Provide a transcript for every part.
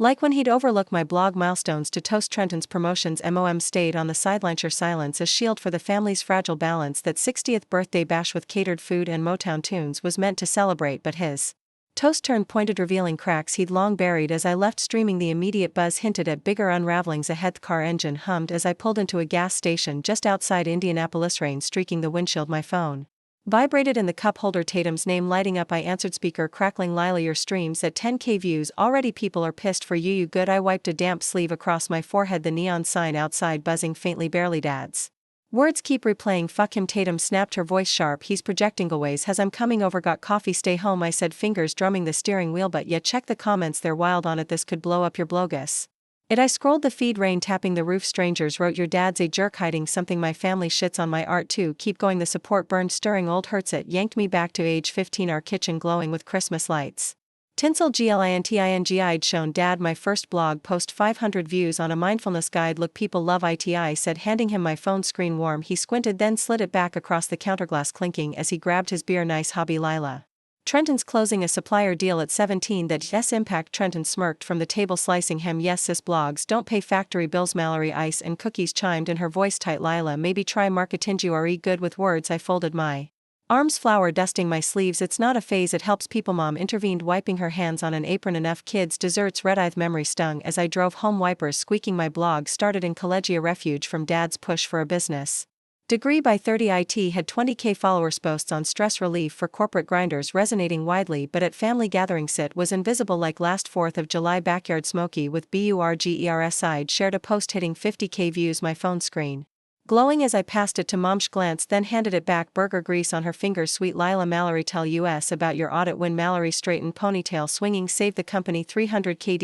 Like when he'd overlook my blog milestones to toast Trenton's promotions. Mom stayed on the sideline. Your silence a shield for the family's fragile balance. That 60th birthday bash with catered food and Motown tunes was meant to celebrate, but his toast turned pointed, revealing cracks he'd long buried. As I left streaming, the immediate buzz hinted at bigger unravelings ahead. The car engine hummed as I pulled into a gas station just outside Indianapolis. Rain streaking the windshield. My phone vibrated in the cup holder. Tatum's name lighting up. I answered, speaker crackling. Lila, your streams at 10K views already. People are pissed for you. You good? I wiped a damp sleeve across my forehead. The neon sign outside buzzing faintly. Barely. Dad's words keep replaying. Fuck him. Tatum snapped, her voice sharp. He's projecting. Always has. I'm coming over. Got coffee? Stay home, I said, fingers drumming the steering wheel. But yeah, check the comments, they're wild on it. This could blow up your blogus. I scrolled the feed. Rain tapping the roof. Strangers wrote, your dad's a jerk, hiding something. My family shits on my art too. Keep going. The support burned. Stirring old hurts. It yanked me back to age 15. Our kitchen glowing with Christmas lights. Tinsel. Glinting. I'd shown Dad my first blog post. 500 views on a mindfulness guide. Look, people love it, I said, handing him my phone. Screen warm. He squinted, then slid it back across the counterglass, clinking as he grabbed his beer. Nice hobby, Lila. Trenton's closing a supplier deal at 17. That yes impact. Trenton smirked from the table, slicing him. Yes sis, blogs don't pay factory bills. Mallory, ice and cookies chimed in, her voice tight. Lila, maybe try marketing. You are good with words. I folded my arms, flour dusting my sleeves. It's not a phase, it helps people. Mom intervened, wiping her hands on an apron. Enough kids desserts. Red-eyed memory stung as I drove home, wipers squeaking. My blog started in Collegia, refuge from Dad's push for a business degree by 30. It had 20K followers. Posts on stress relief for corporate grinders resonating widely, but at family gatherings it was invisible. Like last 4th of July, backyard smoky with burgers. I'd shared a post hitting 50K views. My phone screen glowing as I passed it to Mom. She glanced, then handed it back. Burger grease on her fingers. Sweet Lila. Mallory, tell us about your audit win. Mallory straightened, ponytail swinging. Saved the company 300K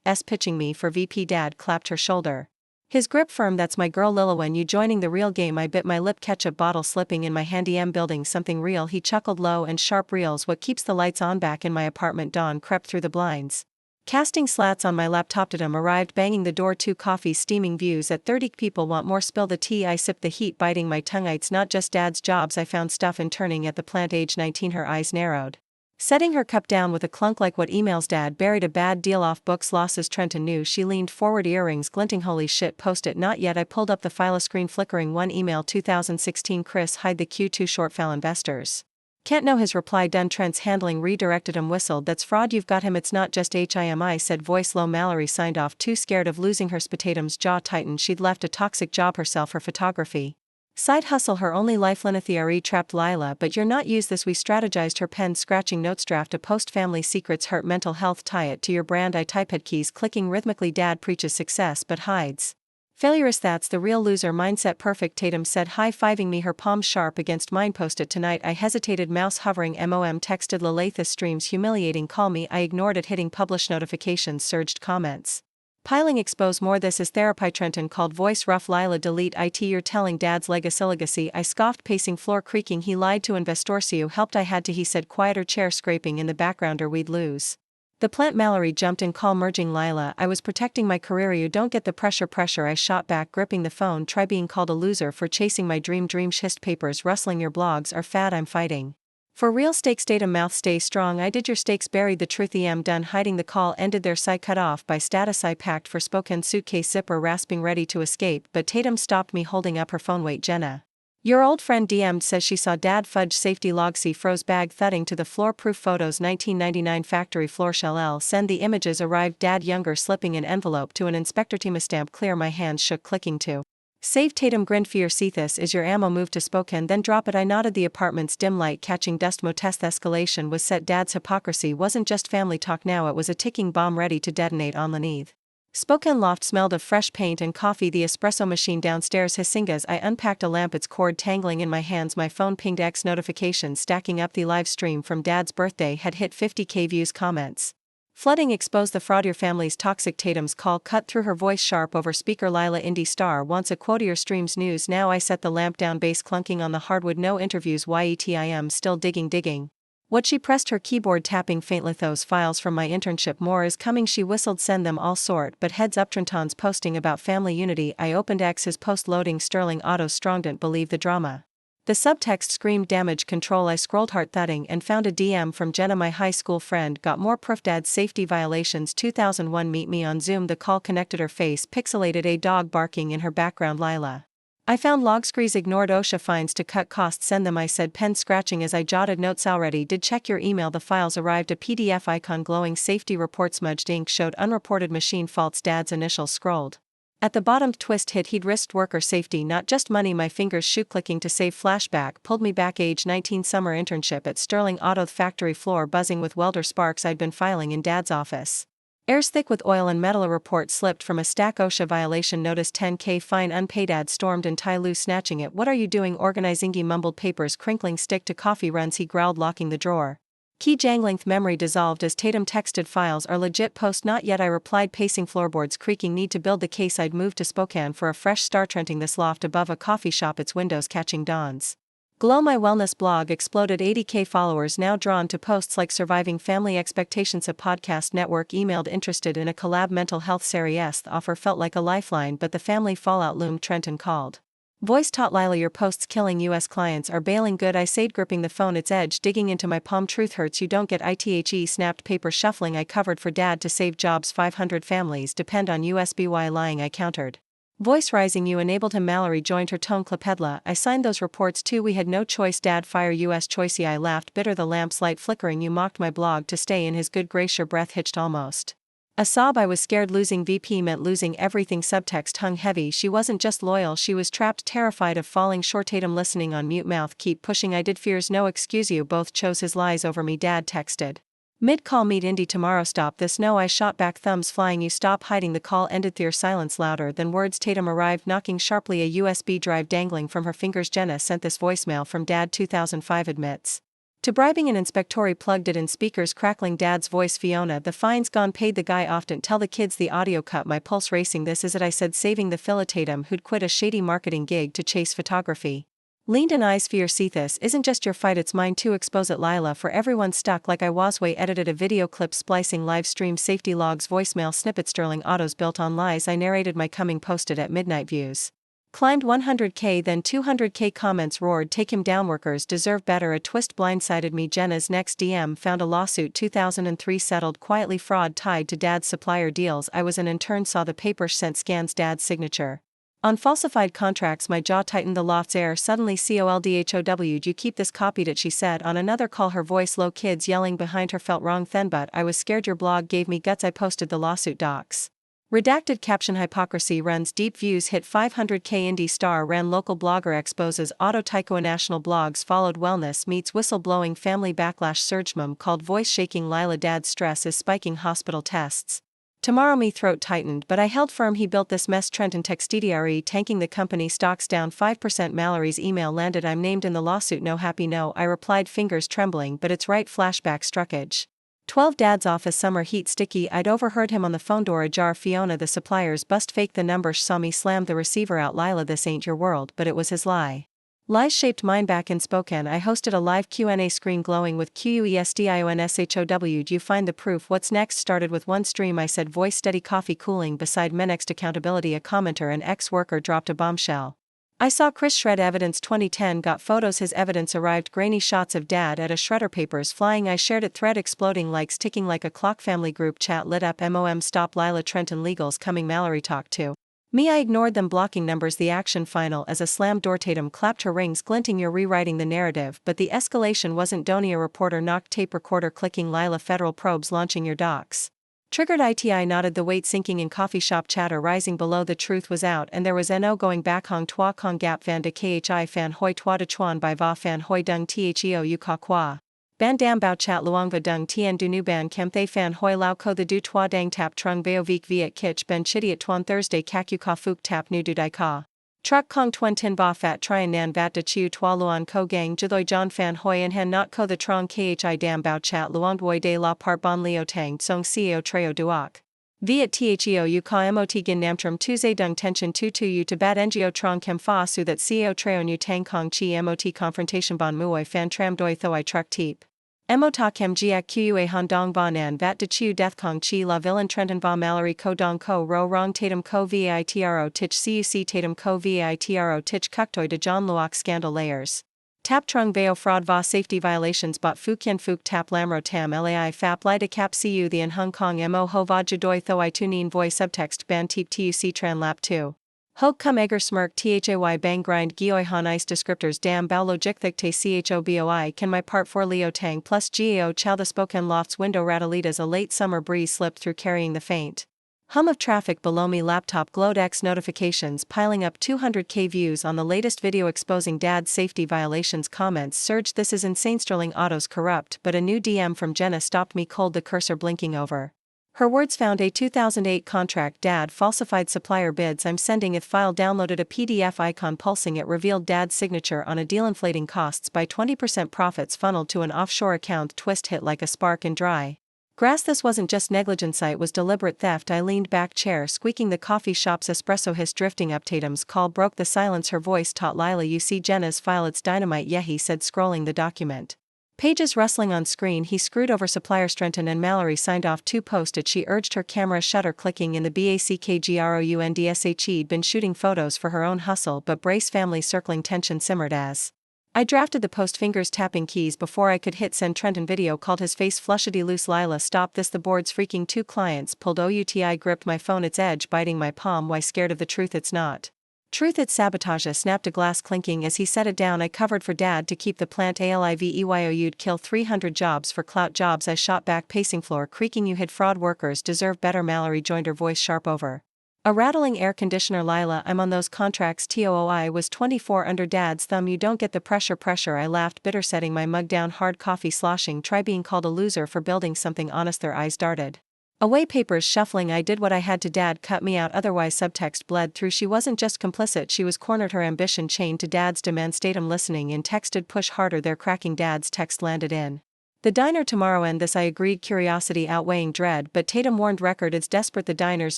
DAD, pitching me for VP. Dad clapped her shoulder, his grip firm. That's my girl Lila, when you joining the real game. I bit my lip, ketchup bottle slipping in my handy. Building something real. He chuckled low and sharp. Reels what keeps the lights on. Back in my apartment, dawn crept through the blinds, casting slats on my laptop. Tatum arrived, banging the door. 2 coffees steaming. Views at 30. People want more. Spill the tea. I sipped the heat, biting my tongue. It's not just Dad's jobs. I found stuff interning at the plant. Age 19. Her eyes narrowed, setting her cup down with a clunk. Like what emails? Dad buried a bad deal off books. Losses. Trenton knew. She leaned forward, earrings glinting. Holy shit, post it. Not yet. I pulled up the file, screen flickering. 1 email 2016. Chris, hide the Q2 short file. Investors can't know his reply done. Trent's handling redirected him. Whistled, that's fraud. You've got him. It's not just him, I said, voice low. Mallory signed off, too scared of losing her. Tatum's jaw tightened. She'd left a toxic job herself, her photography side hustle, her only lifeline. Theory trapped. Lila, but you're not. Use this. We strategized. Her pen scratching. Notes. Draft a post. Family secrets hurt. Mental health. Tie it to your brand. I type head keys clicking rhythmically. Dad preaches success but hides failure. That's the real loser mindset. Perfect, Tatum said, high-fiving me, her palms sharp against mine. Post it tonight. I hesitated, mouse hovering. Mom texted. Lalathis streams humiliating. Call me. I ignored it. Hitting publish. Notifications surged. Comments piling. Expose more. This is therapy. Trenton called, voice rough. Lila, delete it. You're telling Dad's legacy. I scoffed, pacing floor creaking. He lied to Investorcio. Helped. I had to. He said, quieter. Chair scraping in the background or we'd lose the plant. Mallory jumped in, call merging. Lila, I was protecting my career. You don't get the pressure. I shot back, gripping the phone. Try being called a loser for chasing my dream. Hist papers rustling. Your blogs are fad. I'm fighting for real stakes. Data mouth, stay strong. I did your stakes. Buried the truth. Done hiding. The call ended. Their side cut off by status. I packed for Spokane. Suitcase zipper rasping, ready to escape, but Tatum stopped me, holding up her phone. Wait, Jenna, your old friend DM'd, says she saw Dad fudge safety log. See froze bag thudding to the floor. Proof photos. 1999 factory floor. Shall L send the images? Arrived. Dad younger slipping an envelope to an inspector team. A stamp clear. My hands shook, clicking to save. Tatum grinned, fear. This is your ammo. Move to Spokane, then drop it. I nodded. The apartment's dim light catching dust. Test escalation was set. Dad's hypocrisy wasn't just family talk now, it was a ticking bomb ready to detonate on Lanith. Spokane loft smelled of fresh paint and coffee. The espresso machine downstairs hissing as I unpacked a lamp, its cord tangling in my hands. My phone pinged, X notifications stacking up. The live stream from Dad's birthday had hit 50K views. Comments flooding. Expose the fraud. Your family's toxic. Tatum's call cut through, her voice sharp over speaker. Lila, indie star wants a quote. Your streams news now. I set the lamp down, bass clunking on the hardwood. No interviews. Yet still digging. What? She pressed her keyboard, tapping faintly. Those files from my internship. More is coming. She whistled. Send them all. Sort, but heads up. Trenton's posting about family unity. I opened X, his post loading. Sterling auto strong. Didn't believe the drama. The subtext screamed damage control. I scrolled heart thudding and found a DM from Jenna, my high school friend. Got more proof. Dad's safety violations 2001. Meet me on Zoom. The call connected. Her face pixelated. A dog barking in her background. Lila. I found log screens. Ignored OSHA fines to cut costs. Send them, I said, pen scratching as I jotted notes. Already did. Check your email. The files arrived. A PDF icon glowing. Safety report. Smudged ink showed unreported machine faults. Dad's initials scrolled. At the bottom, twist hit. He'd risked worker safety, not just money. My fingers shoe clicking to save. Flashback pulled me back. Age 19, summer internship at Sterling Auto. Factory floor buzzing with welder sparks. I'd been filing in Dad's office. Air's thick with oil and metal. A report slipped from a stack. OSHA violation notice. 10K fine unpaid. Dad stormed and Tai Lu snatching it. What are you doing? Organizing. He mumbled. Papers crinkling. Stick to coffee runs. He growled, locking the drawer. Key jangling. Memory dissolved as Tatum texted, files are legit. Post not yet. I replied, pacing. Floorboards creaking. Need to build the case. I'd moved to Spokane for a fresh start, renting this loft above a coffee shop. Its windows catching dawn's glow. My wellness blog exploded. 80K followers now drawn to posts like surviving family expectations. A podcast network emailed interested in a collab. Mental health series. The offer felt like a lifeline, but the family fallout loomed. Trenton called. Voice taught Lila, your posts killing US clients are bailing good. I said, gripping the phone, its edge digging into my palm. Truth hurts. You don't get it. Snapped. Paper shuffling. I covered for Dad to save jobs. 500 families depend on USBY. Lying. I countered. Voice rising. You enabled him. Mallory joined her tone. Clepedla. I signed those reports too. We had no choice. Dad fire US choicey. I laughed bitter. The lamp's light flickering. You mocked my blog to stay in his good grace. Your breath hitched almost a sob. I was scared. Losing VP meant losing everything. Subtext hung heavy. She wasn't just loyal, she was trapped, terrified of falling short. Tatum listening on mute. Mouth keep pushing. I did. Fears no excuse. You both chose his lies over me. Dad texted. Mid call. Meet Indy tomorrow. Stop this. No. I shot back, thumbs flying. You stop hiding. The call ended. Their silence louder than words. Tatum arrived, knocking sharply, a USB drive dangling from her fingers. Jenna sent this voicemail from Dad. 2005 admits to bribing an inspector. Plugged it in speakers. Crackling. Dad's voice. Fiona, the fine's gone. Paid the guy. Often tell the kids the audio cut. My pulse racing. This is it, I said, saving the Phila. Tatum, who'd quit a shady marketing gig to chase photography, leaned in. Eyes fear. See, this isn't just your fight, it's mine too. Expose it, Lila, for everyone stuck like I was. Way edited a video clip splicing. Live stream. Safety logs. Voicemail snippet. Sterling Autos built on lies. I narrated my coming. Posted at midnight. Views climbed 100K, then 200K. Comments roared, take him down. Workers deserve better. A twist blindsided me. Jenna's next DM found a lawsuit. 2003 settled quietly. Fraud tied to Dad's supplier deals. I was an intern. Saw the paper. Sent scans. Dad's signature on falsified contracts. My jaw tightened. The loft's air suddenly coldhow'd. You keep this. Copied it, she said on another call, her voice low. Kids yelling behind her. Felt wrong then, but I was scared. Your blog gave me guts. I posted the lawsuit docs. Redacted caption. Hypocrisy runs deep. Views hit 500K. Indie star ran local blogger exposes auto. Tyco. National blogs followed. Wellness meets whistleblowing. Family backlash. Surge. Mom called. Voice shaking. Lila, Dad's stress is spiking. Hospital tests tomorrow. Me throat tightened, but I held firm. He built this mess. Trenton textedre tanking the company. Stocks down 5%. Mallory's email landed. I'm named in the lawsuit. No happy. No, I replied, fingers trembling, but it's right. Flashback struck. Age 12. Dad's office. Summer heat. Sticky. I'd overheard him on the phone. Door ajar. Fiona, the suppliers bust. Fake the number. Saw me slam the receiver out. Lila, this ain't your world, but it was his lie. Lies shaped mine. Back in Spokane, I hosted a live Q&A. Screen glowing with questionshow'd. You find the proof. What's next? Started with one stream. I said, voice steady. Coffee cooling beside me. Next accountability. A commenter, an ex-worker, dropped a bombshell. I saw Chris shred evidence. 2010 got photos. His evidence arrived. Grainy shots of Dad at a shredder. Papers flying. I shared it. Thread exploding. Likes ticking like a clock. Family group chat lit up. Stop. Lila, Trenton legals coming. Mallory talked to me. I ignored them. Blocking numbers. The action final as a slammed door. Tatum clapped, her rings glinting. You're rewriting the narrative, but the escalation wasn't. Donia, reporter knocked. Tape recorder clicking. Lila, federal probes launching your docs. Triggered. ITI nodded. The weight sinking in coffee shop. Chatter rising below. The truth was out, and there was no going back. Hong Twa Kong Gap Van de Khi Fan Hoi Twa de Chuan Bai Va Fan Hoi Dung Theo Yu Ka Kwa Ban Dam Bao Chat Luangva Dung Tien Du Nu Ban Kem Thay Fan Hoi Lao Ko The Du Twa Dang Tap Trung Bao Vik Viet Kich Ben Chidiat Tuan Thursday Kakyu Ka Fuk Tap Nu Du Dai Ka Truck Kong Tuan Tin Ba Fat Trian Nan Vat De Chiu Twa Luan Ko Gang Jithoi John Fan Hoi and Han Not Ko The Trong Khi Dam Bao Chat Luang Doi De La Part Bon Leo Tang Song Ceo Treo Duak Viet Theo Yu Ka Mot Gin Namtrum Tuesday Dung Tension Tu Yu to Bat Ngo Trong Kem Fa Su That Ceo Treo Nu Tang Kong Chi Mot Confrontation Bon Muoi Fan Tram Doi Thoi Truck Teep Emota Kem Jiak Qua Han Dong Ba Nan Vat De Chiu Death Kong Chi La Villain Trenton Va Mallory Ko Dong Ko Ro Rong Tatum Ko Vaitro Tich Cuc Tatum Ko Vaitro Tich Kuktoi De John Luok Scandal Layers Tap trung veo fraud va safety violations bot phu kien phuc tap lamro tam lai fap li de cap cu the in Hong Kong mo ho va jadoi thoi tunin voi subtext ban teep tuc tran lap 2. Hoag cum eger smirk thay bang grind gioi han ice descriptors dam bao logic thick te choboi can my part for leo tang plus gao chow the Spokane lofts window ratalitas a late summer breeze slipped through carrying the faint hum of traffic below me laptop glowed X notifications piling up 200k views on the latest video exposing dad's safety violations comments surged this is insane Sterling Auto's corrupt but a new DM from Jenna stopped me cold the cursor blinking over. Her words found a 2008 contract dad falsified supplier bids I'm sending if file downloaded a PDF icon pulsing it revealed dad's signature on a deal inflating costs by 20% profits funneled to an offshore account twist hit like a spark in dry grass this wasn't just negligence it was deliberate theft I leaned back chair squeaking the coffee shop's espresso hiss drifting up Tatum's call broke the silence her voice taught Lila you see Jenna's file it's dynamite yeah he said scrolling the document. Pages rustling on screen he screwed over supplier Strenton and Mallory signed off to post it she urged her camera shutter clicking in the background been shooting photos for her own hustle but Brace family circling tension simmered as I drafted the post fingers tapping keys before I could hit send Trenton video called his face flushity loose Lila stop this the board's freaking two clients pulled outi gripped my phone its edge biting my palm why scared of the truth it's not. Truth it's sabotage snapped a glass clinking as he set it down I covered for dad to keep the plant alive you'd kill 300 jobs for clout jobs I shot back pacing floor creaking you hid fraud workers deserve better Mallory joined her voice sharp over a rattling air conditioner Lila I'm on those contracts TOOI was 24 under dad's thumb you don't get the pressure I laughed bitter setting my mug down hard coffee sloshing try being called a loser for building something honest their eyes darted away papers shuffling I did what I had to dad cut me out otherwise subtext bled through she wasn't just complicit she was cornered her ambition chained to dad's demand statum listening and texted push harder their cracking dad's text landed in the diner tomorrow and this I agreed curiosity outweighing dread but Tatum warned record it's desperate the diner's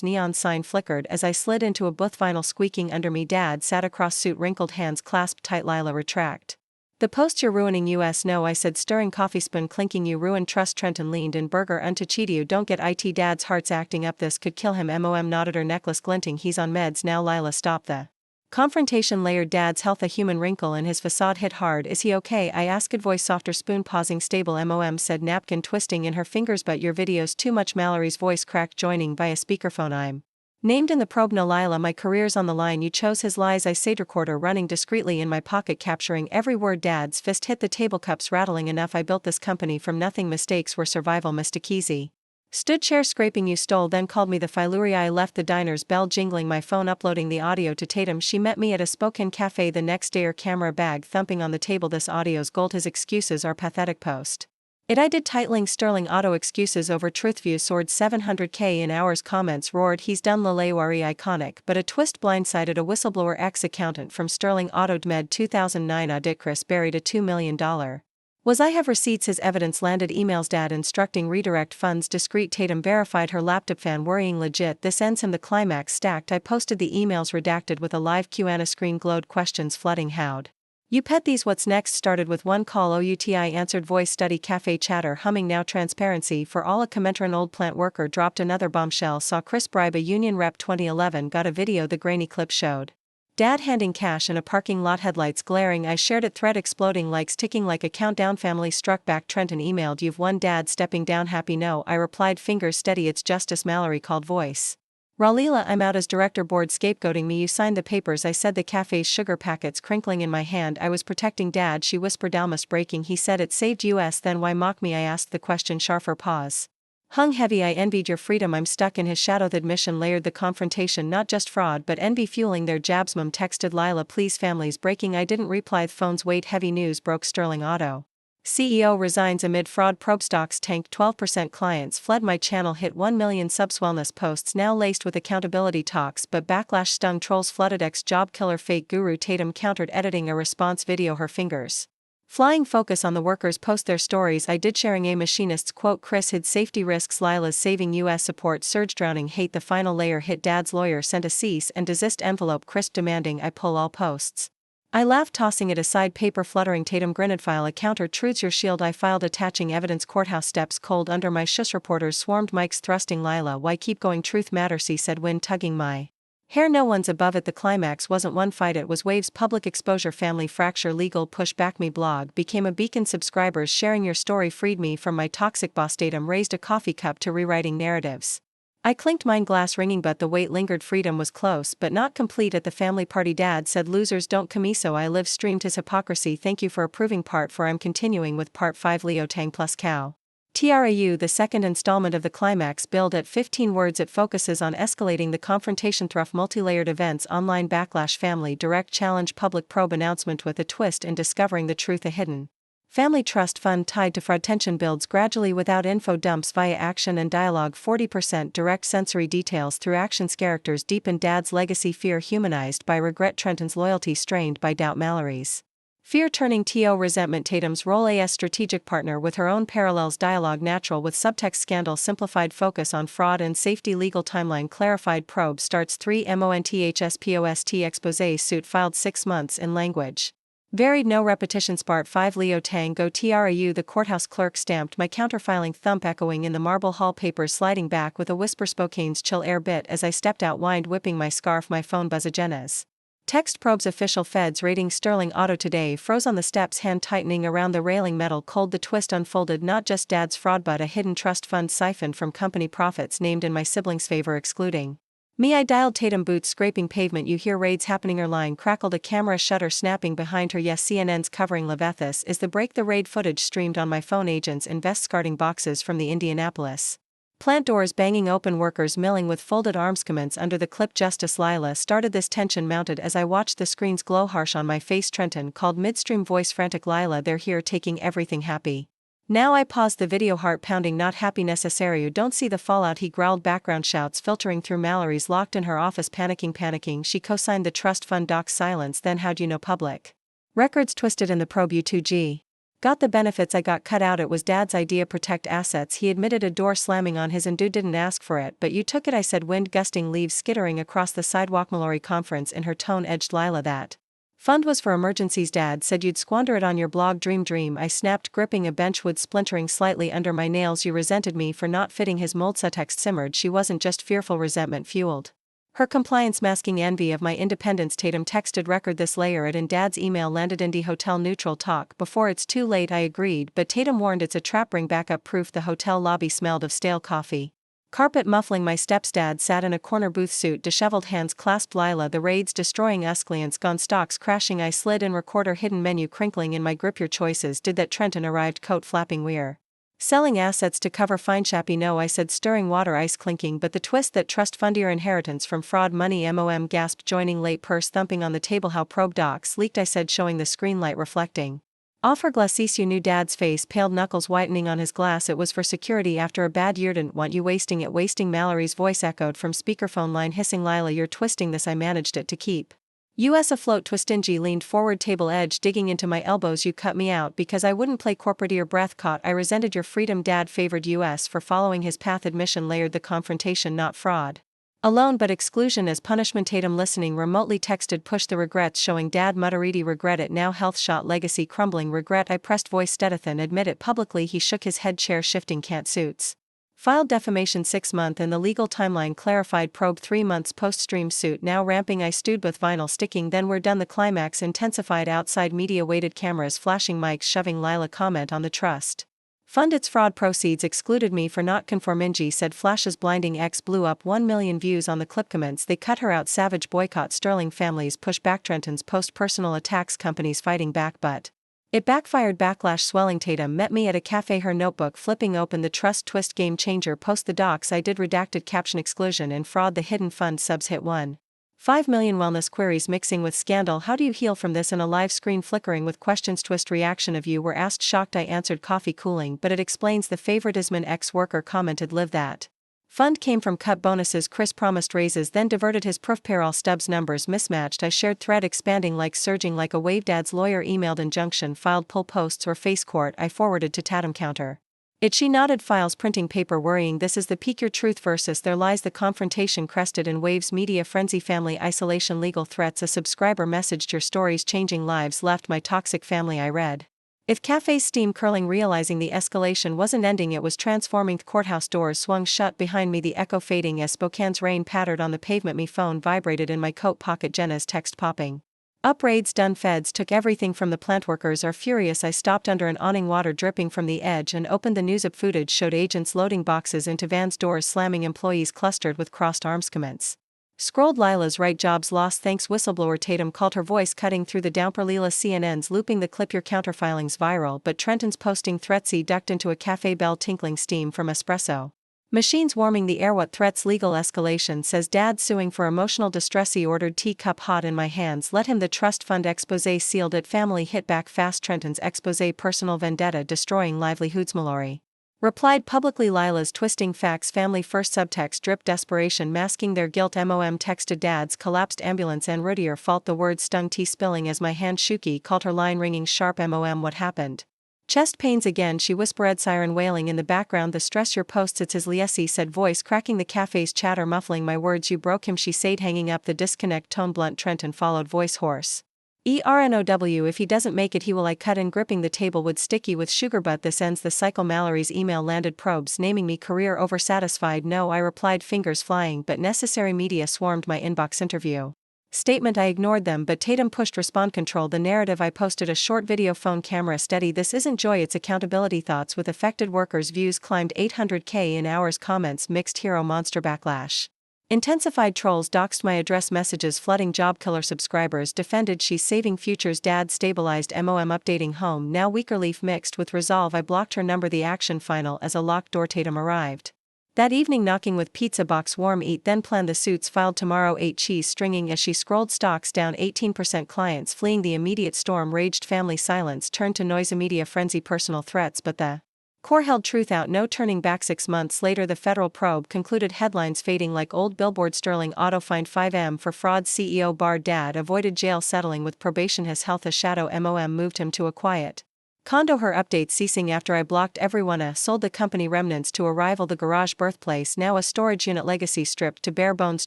neon sign flickered as I slid into a booth vinyl squeaking under me dad sat across suit wrinkled hands clasped tight Lila retract. The post you're ruining us no I said stirring coffee spoon clinking you ruined trust Trenton leaned in burger unto Cheeto don't get it dad's heart's acting up this could kill him mom nodded her necklace glinting he's on meds now Lila stop the confrontation layered dad's health a human wrinkle in his facade hit hard is he okay I asked voice softer spoon pausing stable mom said napkin twisting in her fingers but your video's too much Mallory's voice cracked joining via speakerphone I'm named in the probe no Lila my career's on the line you chose his lies I said recorder running discreetly in my pocket capturing every word dad's fist hit the table cups rattling enough I built this company from nothing mistakes were survival Mr. Easy. Stood chair scraping you stole then called me the Filuri I left the diner's bell jingling my phone uploading the audio to Tatum she met me at a Spokane cafe the next day her camera bag thumping on the table this audio's gold his excuses are pathetic post. It I did titling Sterling Auto excuses over Truthview soared 700k in hours comments roared he's done Lalewari iconic but a twist blindsided a whistleblower ex-accountant from Sterling Auto Dmed 2009 audit Chris buried a $2 million. Was I have receipts his evidence landed emails dad instructing redirect funds discreet Tatum verified her laptop fan worrying legit this ends him the climax stacked I posted the emails redacted with a live Q&A screen glowed questions flooding how'd you pet these what's next started with one call outi answered voice study cafe chatter humming now transparency for all a Commentran old plant worker dropped another bombshell saw Chris bribe a union rep 2011 got a video the grainy clip showed dad handing cash in a parking lot headlights glaring I shared it thread exploding likes ticking like a countdown family struck back Trenton emailed you've won dad stepping down happy no I replied fingers steady it's justice Mallory called voice Ralila I'm out as director board scapegoating me you signed the papers I said the cafe's sugar packets crinkling in my hand I was protecting dad she whispered almost breaking he said it saved us then why mock me I asked the question sharper pause hung heavy I envied your freedom I'm stuck in his shadow the admission layered the confrontation not just fraud but envy fueling their jabs mom texted Lila please families breaking I didn't reply the phone's weight heavy news broke Sterling Auto CEO resigns amid fraud probe stocks tanked 12% clients fled my channel hit 1 million subs wellness posts now laced with accountability talks but backlash stung trolls flooded ex-job killer fake guru Tatum countered editing a response video her fingers flying focus on the workers post their stories I did sharing a machinist's quote Chris hid safety risks Lila's saving US support surge drowning hate the final layer hit dad's lawyer sent a cease and desist envelope crisp demanding I pull all posts I laughed tossing it aside paper fluttering Tatum grinted file a counter truths your shield I filed attaching evidence courthouse steps cold under my shush reporters swarmed mics thrusting Lila why keep going truth matters he said wind tugging my Hair no one's above it. The climax wasn't one fight, it was waves. Public exposure. Family fracture. Legal push. Back me blog became a beacon. Subscribers sharing your story freed me from my toxic boss. Datum raised a coffee cup to rewriting narratives. I clinked mine, glass ringing, but the wait lingered. Freedom was close but not complete at the family party. Dad said losers don't comiso. I live streamed his hypocrisy. Thank you for approving part 4. I'm continuing with part 5. Leo Tang plus cow. TRAU. The second installment of the climax, billed at 15 words, it focuses on escalating the confrontation through multi-layered events, online backlash, family direct challenge, public probe, announcement with a twist, and discovering the truth. A hidden family trust fund tied to fraud. Tension builds gradually without info dumps via action and dialogue. 40% direct sensory details through actions. Characters deepen. Dad's legacy. Fear humanized by regret. Trenton's loyalty strained by doubt. Mallory's fear turning to resentment. Tatum's role as strategic partner with her own parallels. Dialogue natural with subtext. Scandal simplified. Focus on fraud and safety. Legal timeline clarified. Probe starts 3 months. Expose suit filed 6 months. In language varied, no repetitions. Part 5. Leo Tang go TRAU. The courthouse clerk stamped my counterfiling. Thump echoing in the marble hall. Papers sliding back with a whisper. Spokane's chill air bit as I stepped out. Wind whipping my scarf. My phone buzz. Agenda's text probes. Official feds rating Sterling Auto today. Froze on the steps, hand tightening around the railing. Metal cold. The twist unfolded. Not just Dad's fraud but a hidden trust fund siphoned from company profits named in my siblings' favor, excluding me. I dialed. Tatum boots scraping pavement. You hear raids happening. Her line crackled. A camera shutter snapping behind her. Yes, CNN's covering. Levethis is the break. The raid footage streamed on my phone. Agents discarding boxes from the Indianapolis plant. Doors banging open. Workers milling with folded arms. Comments under the clip. Justice Lila started. This tension mounted as I watched the screens glow harsh on my face. Trenton called midstream, voice frantic. Lila, they're here taking everything. Happy now. I paused the video, heart pounding. Not happy necessary. You don't see the fallout, he growled. Background shouts filtering through. Mallory's locked in her office, panicking. She co-signed the trust fund docs. Silence. Then how'd you know? Public records twisted in the probe. U2G got the benefits. I got cut out. It was Dad's idea. Protect assets. He admitted. A door slamming on his and dude didn't ask for it but you took it. I said. Wind gusting, leaves skittering across the sidewalk. Mallory confidence in her tone edged. Lila, that fund was for emergencies. Dad said you'd squander it on your blog. Dream. I snapped, gripping a benchwood splintering slightly under my nails. You resented me for not fitting his mold. Subtext simmered. She wasn't just fearful. Resentment fueled her compliance, masking envy of my independence. Tatum texted. Record this. Layer it in. Dad's email landed. Indie hotel. Neutral talk before it's too late. I agreed but Tatum warned it's a trap. Bring backup proof. The hotel lobby smelled of stale coffee carpet muffling my steps. Dad sat in a corner booth, suit disheveled, hands clasped. Lila, the raids destroying us. Clients gone, stocks crashing. I slid in. Recorder hidden. Menu crinkling in my grip. Your choices did that. Trenton arrived, coat flapping. We're selling assets to cover fine. Chappie, no, I said, stirring water. Ice clinking, but the twist that trust fund your inheritance from fraud money. Mom gasped, joining late. Purse thumping on the table. How probe docs leaked, I said, showing the screen light reflecting off her glasses. You knew. Dad's face paled, knuckles whitening on his glass. It was for security after a bad year. Didn't want you wasting it. Wasting. Mallory's voice echoed from speakerphone line, hissing. Lila, you're twisting this. I managed it to keep US afloat. Twistingy leaned forward, table edge digging into my elbows. You cut me out because I wouldn't play corporate. Your breath caught. I resented your freedom. Dad favored US for following his path. Admission layered the confrontation, not fraud alone but exclusion as punishment. Tatum listening remotely texted. Push the regrets, showing. Dad mutteredy. Regret it now. Health shot. Legacy crumbling. Regret. I pressed. Voice Stedathan admit it publicly. He shook his head. Chair shifting. Can't. Suits filed. Defamation 6 month in the legal timeline clarified. Probe 3 months post-stream suit now ramping. I stewed with vinyl sticking. Then we're done. The climax intensified. Outside media waited, cameras flashing, mics shoving. Lila comment on the trust fund. Its fraud proceeds excluded me for not conformingy, said. Flashes blinding. X blew up. 1 million views on the clip. Comments. They cut her out. Savage boycott. Sterling families push back. Trenton's post personal attacks. Companies fighting back but it backfired. Backlash swelling. Tatum met me at a cafe, her notebook flipping open. The trust twist game changer. Post the docs. I did. Redacted caption. Exclusion and fraud. The hidden fund subs hit 1.5 million. Wellness queries mixing with scandal. How do you heal from this? In a live screen flickering with questions. Twist reaction of you were asked. Shocked. I answered. Coffee cooling, but it explains the favoritism. An ex-worker commented. Live that fund came from cut bonuses. Chris promised raises then diverted his proof. Payroll stubs numbers mismatched. I shared. Thread expanding like surging like a wave. Dad's lawyer emailed. Injunction filed. Pull posts or face court. I forwarded to Tatum. Counter it. She nodded. Files printing paper worrying. This is the peak. Your truth versus their lies. The confrontation crested in waves. Media frenzy. Family isolation. Legal threats. A subscriber messaged. Your stories changing lives. Left my toxic family. I read If cafe's steam curling, realizing the escalation wasn't ending, it was transforming. Courthouse doors swung shut behind me, the echo fading as Spokane's rain pattered on the pavement. Me phone vibrated in my coat pocket, Jenna's text popping up. Raids done, feds took everything from the plant, workers are furious. I stopped under an awning, water dripping from the edge, and opened the news app. Footage showed agents loading boxes into vans, doors slamming, employees clustered with crossed arms. Comments scrolled. Lila's right, jobs lost thanks whistleblower. Tatum called, her voice cutting through the downpour. Leela, CNN's looping the clip, your counterfiling's viral, but Trenton's posting threats. He ducked into a cafe, bell tinkling, steam from espresso machines warming the air. What threats? Legal escalation, says dad suing for emotional distress. He ordered teacup hot in my hands, let him. The trust fund expose sealed at family hit back fast. Trenton's expose, personal vendetta destroying livelihoods. Mallory replied publicly. Lila's twisting facts, family first. Subtext drip, desperation masking their guilt. Mom texted dad's collapsed ambulance en route. Your fault. The words stung, tea spilling as my hand. Shuki called her line ringing sharp. Mom, what happened? Chest pains again, she whispered, siren wailing in the background. The stress your posts, it's his. Liesi said, voice cracking the cafe's chatter, muffling my words. You broke him, she said, hanging up the disconnect. Tone blunt. Trenton followed, voice hoarse. ERNOW, if he doesn't make it, he will. I cut in, gripping the table wood sticky with sugar, but this ends the cycle. Mallory's email landed, probes naming me career oversatisfied. No, I replied, fingers flying, but necessary. Media swarmed my inbox. Interview statement, I ignored them, but Tatum pushed respond control. The narrative, I posted a short video, phone camera steady. This isn't joy, it's accountability. Thoughts with affected workers, views climbed 800K in hours. Comments mixed, hero monster backlash intensified, trolls doxed my address, messages flooding, job killer. Subscribers defended, she's saving futures. Dad stabilized. Mom updating home now weaker. Leaf mixed with resolve, I blocked her number. The action final as a locked door. Tatum arrived that evening, knocking with pizza box warm. Eat then plan, the suits filed tomorrow. 8 cheese stringing as she scrolled, stocks down 18%, clients fleeing. The immediate storm raged, family silence turned to noise, a media frenzy, personal threats, but the core held truth out, no turning back. 6 months later, the federal probe concluded, headlines fading like old billboard. Sterling auto fined 5M for fraud. CEO barred. Dad avoided jail, settling with probation. His health a shadow. Mom moved him to a quiet condo, her updates ceasing after I blocked everyone. Sold the company remnants to a rival. The garage birthplace now a storage unit. Legacy stripped to bare bones.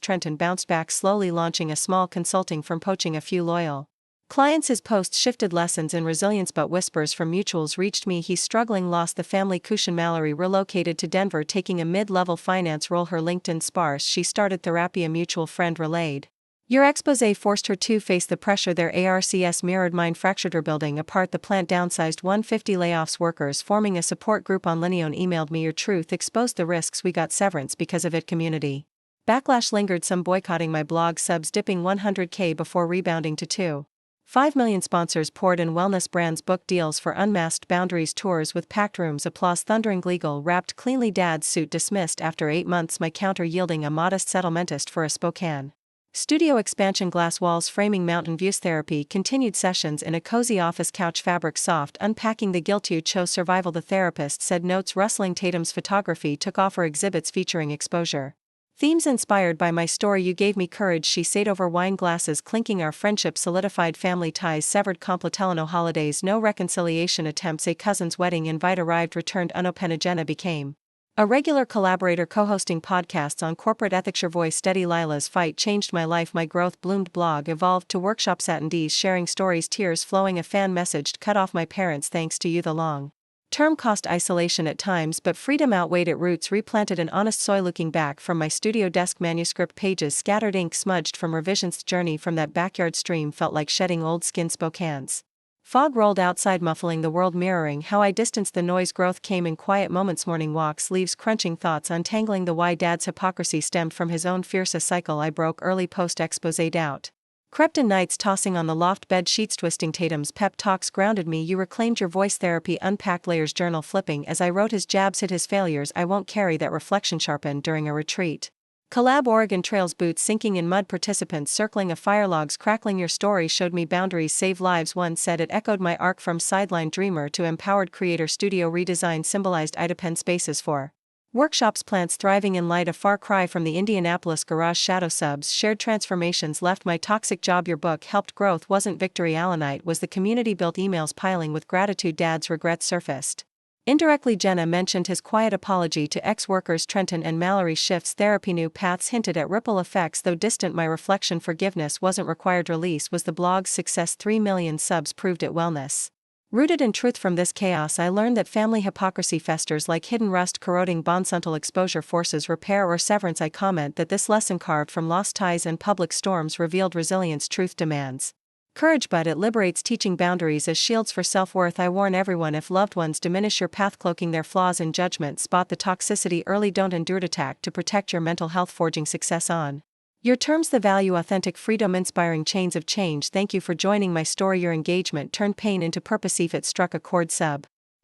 Trenton bounced back slowly, launching a small consulting firm, poaching a few loyal clients. His post shifted lessons in resilience, but whispers from mutuals reached me. He's struggling, lost the family cushion. Mallory relocated to Denver, taking a mid-level finance role. Her LinkedIn sparse, she started therapy. A mutual friend relayed, your expose forced her to face the pressure. Their ARCS mirrored mine, fractured her, building apart. The plant downsized, 150 layoffs, workers forming a support group on Lineone emailed me, your truth exposed the risks, we got severance because of it. Community backlash lingered, some boycotting my blog, subs dipping 100K before rebounding to 2.5 million. Sponsors poured in, wellness brands booked deals for unmasked boundaries tours with packed rooms. Applause thundering, legal wrapped cleanly. Dad's suit dismissed after 8 months, my counter yielding a modest settlementist for a Spokane studio expansion. Glass walls framing mountain views. Therapy continued, sessions in a cozy office, couch fabric soft, unpacking the guilt you chose. Survival, the therapist said, notes rustling. Tatum's photography took off, her exhibits featuring exposure themes inspired by my story. You gave me courage, she said over wine glasses clinking. Our friendship solidified, family ties severed. Complitelano holidays, no reconciliation attempts. A cousin's wedding invite arrived, returned unopened. Jenna became a regular collaborator, co-hosting podcasts on corporate ethics. Your voice steady. Lila's fight changed my life, my growth bloomed. Blog evolved to workshops, attendees sharing stories, tears flowing. A fan messaged, cut off my parents thanks to you. The long term cost isolation at times, but freedom outweighed it. Roots replanted in honest soil. Looking back from my studio desk, manuscript pages scattered, ink smudged from revisions. Journey from that backyard stream felt like shedding old skin. Spokane's fog rolled outside, muffling the world, mirroring how I distanced the noise. Growth came in quiet moments, morning walks, leaves crunching, thoughts untangling. The why dad's hypocrisy stemmed from his own fierce. A cycle I broke early, post expose doubt crept in, nights tossing on the loft bed sheets twisting. Tatum's pep talks grounded me, you reclaimed your voice. Therapy unpacked layers, journal flipping as I wrote, his jabs hit his failures. I won't carry that reflection, sharpened during a retreat collab. Oregon trails, boots sinking in mud, participants circling a fire, logs crackling. Your story showed me boundaries save lives, one said. It echoed my arc from sideline dreamer to empowered creator. Studio redesign symbolized IDEPEN spaces for workshops, plants thriving in light. A far cry from the Indianapolis garage. Shadow subs shared transformations left my toxic job. Your book helped growth, wasn't victory. Allenite was the community built, emails piling with gratitude. Dad's regrets surfaced indirectly. Jenna mentioned his quiet apology to ex-workers. Trenton and Mallory shifts therapy, new paths hinted at ripple effects though distant. My reflection, forgiveness wasn't required. Release was the blog's success, 3 million subs proved it. Wellness Rooted in truth from this chaos, I learned that family hypocrisy festers like hidden rust corroding bonds until exposure forces repair or severance. I comment that this lesson carved from lost ties and public storms revealed resilience truth demands. Courage, but it liberates, teaching boundaries as shields for self-worth. I warn everyone, if loved ones diminish your path cloaking their flaws in judgment, spot the toxicity early, don't endure attack to protect your mental health, forging success on your terms. The value authentic freedom inspiring chains of change. Thank you for joining my story. Your engagement turned pain into purpose. If it struck a chord,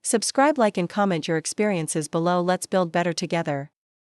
subscribe, like and comment your experiences below. Let's build better together.